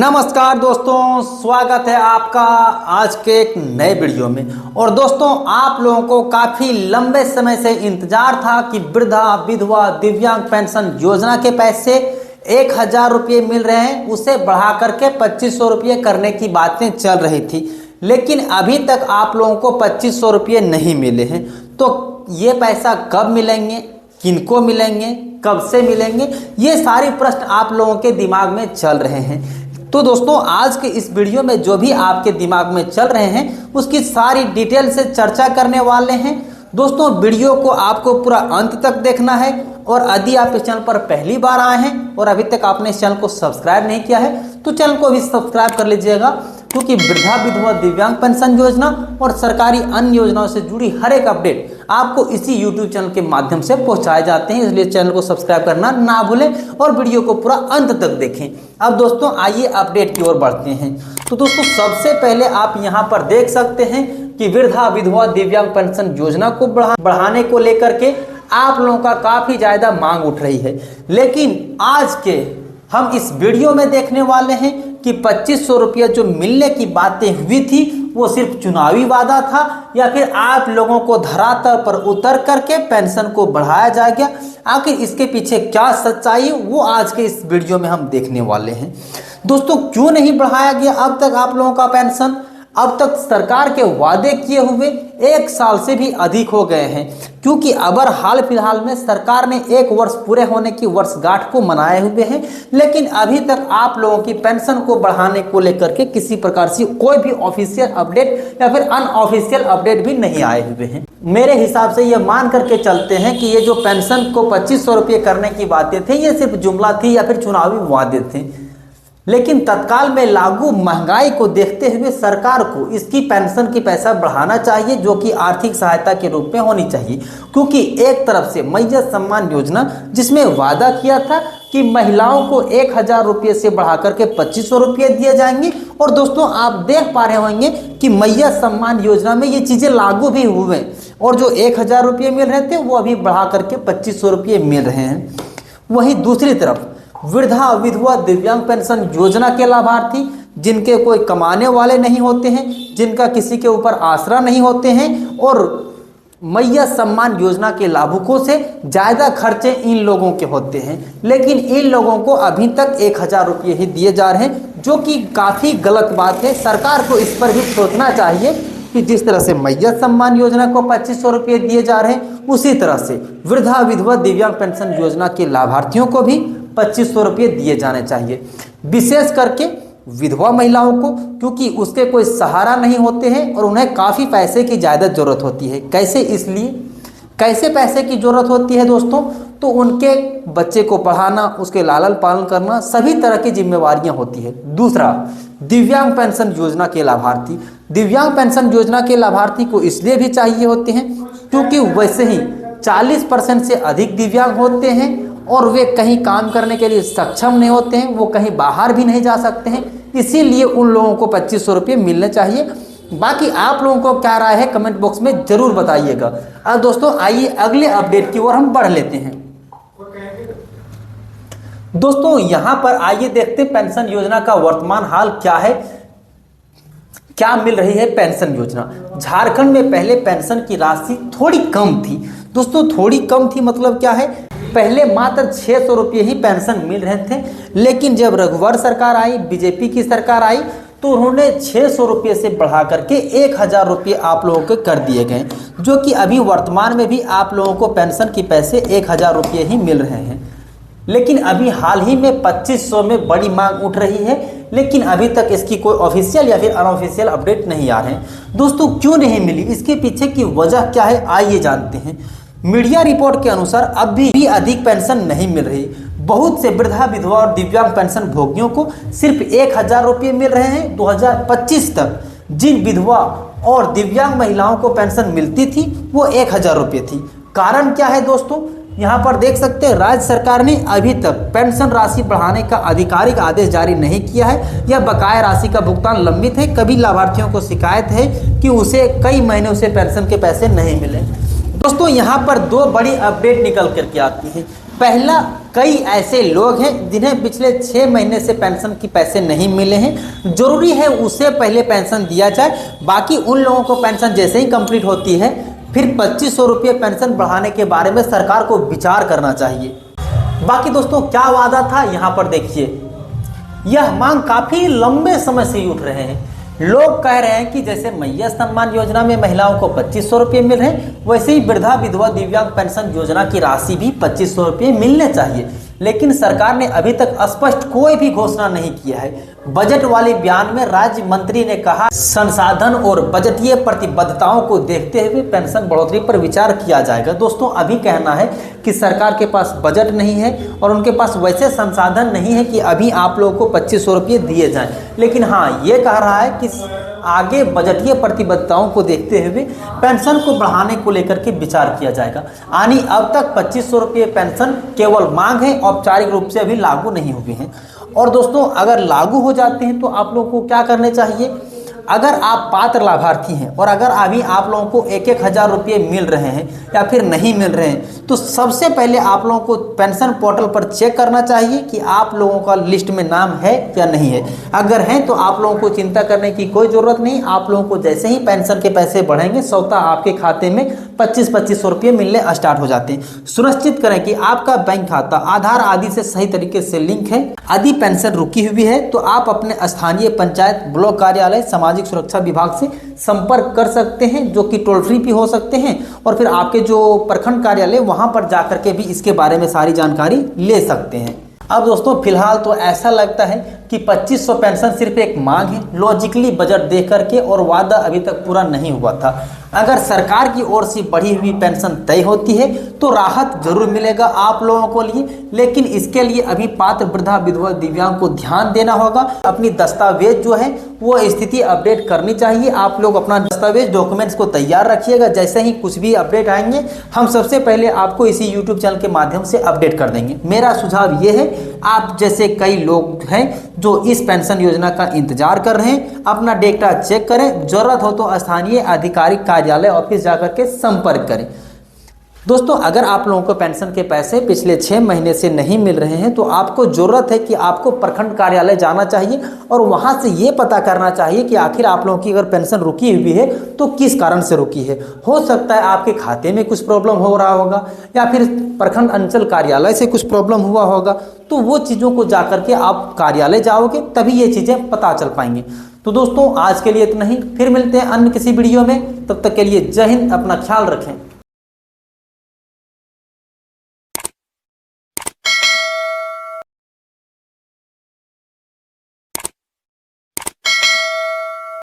नमस्कार दोस्तों, स्वागत है आपका आज के एक नए वीडियो में। और दोस्तों, आप लोगों को काफ़ी लंबे समय से इंतजार था कि वृद्धा विधवा दिव्यांग पेंशन योजना के पैसे 1000 रुपये मिल रहे हैं, उसे बढ़ा करके 2500 रुपये करने की बातें चल रही थी। लेकिन अभी तक आप लोगों को 2500 रुपये नहीं मिले हैं। तो ये पैसा कब मिलेंगे, किनको मिलेंगे, कब से मिलेंगे, ये सारी प्रश्न आप लोगों के दिमाग में चल रहे हैं। तो दोस्तों, आज के इस वीडियो में जो भी आपके दिमाग में चल रहे हैं उसकी सारी डिटेल से चर्चा करने वाले हैं। दोस्तों, वीडियो को आपको पूरा अंत तक देखना है। और यदि आप इस चैनल पर पहली बार आए हैं और अभी तक आपने इस चैनल को सब्सक्राइब नहीं किया है तो चैनल को भी सब्सक्राइब कर लीजिएगा, क्योंकि वृद्धा विधवा दिव्यांग पेंशन योजना और सरकारी अन्य योजनाओं से जुड़ी हर एक अपडेट आपको इसी यूट्यूब चैनल के माध्यम से पहुंचाए जाते हैं। इसलिए चैनल को सब्सक्राइब करना ना भूलें और वीडियो को पूरा अंत तक देखें। अब दोस्तों, आइए अपडेट की ओर बढ़ते हैं। तो दोस्तों, सबसे पहले आप यहाँ पर देख सकते हैं कि वृद्धा विधवा दिव्यांग पेंशन योजना को बढ़ाने को लेकर के आप लोगों का काफी ज्यादा मांग उठ रही है। लेकिन आज के हम इस वीडियो में देखने वाले हैं कि 2500 रुपये जो मिलने की बातें हुई थी वो सिर्फ चुनावी वादा था या फिर आप लोगों को धरातल पर उतर करके पेंशन को बढ़ाया जाएगा। आखिर इसके पीछे क्या सच्चाई है वो आज के इस वीडियो में हम देखने वाले हैं। दोस्तों, क्यों नहीं बढ़ाया गया अब तक आप लोगों का पेंशन? अब तक सरकार के वादे किए हुए 1 साल से भी अधिक हो गए हैं, क्योंकि अबर हाल फिलहाल में सरकार ने 1 वर्ष पूरे होने की वर्षगांठ को मनाए हुए हैं। लेकिन अभी तक आप लोगों की पेंशन को बढ़ाने को लेकर के किसी प्रकार से कोई भी ऑफिशियल अपडेट या फिर अनऑफिशियल अपडेट भी नहीं आए हुए हैं। मेरे हिसाब से ये मान करके चलते हैं कि ये जो पेंशन को 2500 रुपये करने की बातें थी ये सिर्फ जुमला थी या फिर चुनावी वादे थे। लेकिन तत्काल में लागू महंगाई को देखते हुए सरकार को इसकी पेंशन की पैसा बढ़ाना चाहिए, जो कि आर्थिक सहायता के रूप में होनी चाहिए। क्योंकि एक तरफ से मैया सम्मान योजना जिसमें वादा किया था कि महिलाओं को 1000 रुपये से बढ़ा करके 2500 रुपये दिए जाएंगे। और दोस्तों, आप देख पा रहे होंगे कि मैया सम्मान योजना में ये चीज़ें लागू भी हुए और जो 1000 रुपये मिल रहे थे वो अभी बढ़ा करके 2500 रुपये मिल रहे हैं। वहीं दूसरी तरफ वृद्धा विधवा दिव्यांग पेंशन योजना के लाभार्थी जिनके कोई कमाने वाले नहीं होते हैं, जिनका किसी के ऊपर आसरा नहीं होते हैं, और मैया सम्मान योजना के लाभुकों से ज़्यादा खर्चे इन लोगों के होते हैं। लेकिन इन लोगों को अभी तक 1000 रुपये ही दिए जा रहे हैं, जो कि काफ़ी गलत बात है। सरकार को इस पर भी सोचना चाहिए कि जिस तरह से मैया सम्मान योजना को 2500 रुपये दिए जा रहे हैं, उसी तरह से वृद्धा विधवा दिव्यांग पेंशन योजना के लाभार्थियों को भी 2500 रुपये दिए जाने चाहिए। विशेष करके विधवा महिलाओं को, क्योंकि उसके कोई सहारा नहीं होते हैं और उन्हें काफ़ी पैसे की ज़्यादा ज़रूरत होती है। कैसे? इसलिए कैसे पैसे की ज़रूरत होती है दोस्तों? तो उनके बच्चे को पढ़ाना, उसके लालन पालन करना, सभी तरह की जिम्मेवारियां होती है। दूसरा, दिव्यांग पेंशन योजना के लाभार्थी। दिव्यांग पेंशन योजना के लाभार्थी को इसलिए भी चाहिए होते हैं क्योंकि वैसे ही 40% से अधिक दिव्यांग होते हैं और वे कहीं काम करने के लिए सक्षम नहीं होते हैं, वो कहीं बाहर भी नहीं जा सकते हैं। इसीलिए उन लोगों को 2500 रुपये मिलने चाहिए। बाकी आप लोगों को क्या राय है कमेंट बॉक्स में ज़रूर बताइएगा। अब दोस्तों, आइए अगले अपडेट की ओर हम बढ़ लेते हैं। दोस्तों, यहाँ पर आइए देखते पेंशन योजना का वर्तमान हाल क्या है, क्या मिल रही है पेंशन योजना। झारखंड में पहले पेंशन की राशि थोड़ी कम थी। दोस्तों, थोड़ी कम थी मतलब क्या है? पहले मात्र 600 रुपये ही पेंशन मिल रहे थे। लेकिन जब रघुवर सरकार आई, बीजेपी की सरकार आई, तो उन्होंने 600 रुपये से बढ़ा करके 1000 रुपये आप लोगों को कर दिए गए, जो कि अभी वर्तमान में भी आप लोगों को पेंशन की पैसे 1000 रुपये ही मिल रहे हैं। लेकिन अभी हाल ही में 2500 में बड़ी मांग उठ रही है, लेकिन अभी तक इसकी कोई ऑफिशियल या फिर अनऑफिशियल अपडेट नहीं आ रहे हैं। दोस्तों, क्यों नहीं मिली, इसके पीछे की वजह क्या है, आइए जानते हैं। मीडिया रिपोर्ट के अनुसार अभी भी अधिक पेंशन नहीं मिल रही। बहुत से वृद्धा विधवा और दिव्यांग पेंशन भोगियों को सिर्फ 1000 रुपये मिल रहे हैं। 2025 तक जिन विधवा और दिव्यांग महिलाओं को पेंशन मिलती थी वो 1000 रुपये थी। कारण क्या है दोस्तों? यहाँ पर देख सकते हैं, राज्य सरकार ने अभी तक पेंशन राशि बढ़ाने का आधिकारिक आदेश जारी नहीं किया है। यह बकाया राशि का भुगतान लंबित है। कभी लाभार्थियों को शिकायत है कि उसे कई महीनों से पेंशन के पैसे नहीं मिले। दोस्तों, यहाँ पर 2 बड़ी अपडेट निकल करके आती है। पहला कई ऐसे लोग हैं जिन्हें पिछले 6 महीने से पेंशन की पैसे नहीं मिले हैं। जरूरी है उसे पहले पेंशन दिया जाए, बाकी उन लोगों को पेंशन जैसे ही कंप्लीट होती है फिर 2500 रुपये पेंशन बढ़ाने के बारे में सरकार को विचार करना चाहिए। बाकी दोस्तों क्या वादा था यहाँ पर देखिए, यह मांग काफी लंबे समय से उठ रहे हैं। लोग कह रहे हैं कि जैसे मैया सम्मान योजना में महिलाओं को 2500 रुपये मिल रहे हैं, वैसे ही वृद्धा विधवा दिव्यांग पेंशन योजना की राशि भी 2500 रुपये मिलने चाहिए। लेकिन सरकार ने अभी तक स्पष्ट कोई भी घोषणा नहीं किया है। बजट वाले बयान में राज्य मंत्री ने कहा, संसाधन और बजटीय प्रतिबद्धताओं को देखते हुए पेंशन बढ़ोतरी पर विचार किया जाएगा। दोस्तों अभी कहना है कि सरकार के पास बजट नहीं है और उनके पास वैसे संसाधन नहीं है कि अभी आप लोगों को 2500 रुपये दिए जाएं। लेकिन हाँ, ये कह रहा है कि आगे बजटीय प्रतिबद्धताओं को देखते हुए पेंशन को बढ़ाने को लेकर के विचार किया जाएगा। यानी अब तक 2500 रुपये पेंशन केवल मांग है, औपचारिक रूप से अभी लागू नहीं हुए हैं। और दोस्तों अगर लागू हो जाते हैं तो आप लोगों को क्या करने चाहिए, अगर आप पात्र लाभार्थी हैं और अगर अभी आप लोगों को 1,000 रुपये मिल रहे हैं या फिर नहीं मिल रहे हैं, तो सबसे पहले आप लोगों को पेंशन पोर्टल पर चेक करना चाहिए कि आप लोगों का लिस्ट में नाम है या नहीं है। अगर हैं तो आप लोगों को चिंता करने की कोई ज़रूरत नहीं। आप लोगों को जैसे ही पेंशन के पैसे बढ़ेंगे स्वतः आपके खाते में 2500 रुपये मिलने स्टार्ट हो जाते हैं। सुनिश्चित करें कि आपका बैंक खाता आधार आदि से सही तरीके से लिंक है। यदि पेंशन रुकी हुई है तो आप अपने स्थानीय पंचायत, ब्लॉक कार्यालय, सामाजिक सुरक्षा विभाग से संपर्क कर सकते हैं, जो कि टोल फ्री भी हो सकते हैं। और फिर आपके जो प्रखंड कार्यालय वहां पर जाकर के भी इसके बारे में सारी जानकारी ले सकते हैं। अब दोस्तों फिलहाल तो ऐसा लगता है कि 2500 पेंशन सिर्फ एक मांग है, लॉजिकली बजट देख करके, और वादा अभी तक पूरा नहीं हुआ था। अगर सरकार की ओर से बढ़ी हुई पेंशन तय होती है तो राहत जरूर मिलेगा आप लोगों को लिए, लेकिन इसके लिए अभी पात्र वृद्धा विधवा दिव्यांग को ध्यान देना होगा। अपनी दस्तावेज जो है वो स्थिति अपडेट करनी चाहिए। आप लोग अपना दस्तावेज डॉक्यूमेंट्स को तैयार रखिएगा। जैसे ही कुछ भी अपडेट आएंगे हम सबसे पहले आपको इसी यूट्यूब चैनल के माध्यम से अपडेट कर देंगे। मेरा सुझाव ये है, आप जैसे कई लोग हैं जो इस पेंशन योजना का इंतजार कर रहे हैं, अपना डेटा चेक करें। जरूरत हो तो स्थानीय आधिकारिक कार्यालय ऑफिस जाकर के संपर्क करें। दोस्तों अगर आप लोगों को पेंशन के पैसे पिछले 6 महीने से नहीं मिल रहे हैं तो आपको ज़रूरत है कि आपको प्रखंड कार्यालय जाना चाहिए और वहां से ये पता करना चाहिए कि आखिर आप लोगों की अगर पेंशन रुकी हुई है तो किस कारण से रुकी है। हो सकता है आपके खाते में कुछ प्रॉब्लम हो रहा होगा या फिर प्रखंड अंचल कार्यालय से कुछ प्रॉब्लम हुआ होगा, तो वो चीज़ों को जा करके आप कार्यालय जाओगे तभी ये चीज़ें पता चल पाएंगी। तो दोस्तों आज के लिए इतना ही, फिर मिलते हैं अन्य किसी वीडियो में। तब तक के लिए जय हिंद, अपना ख्याल रखें।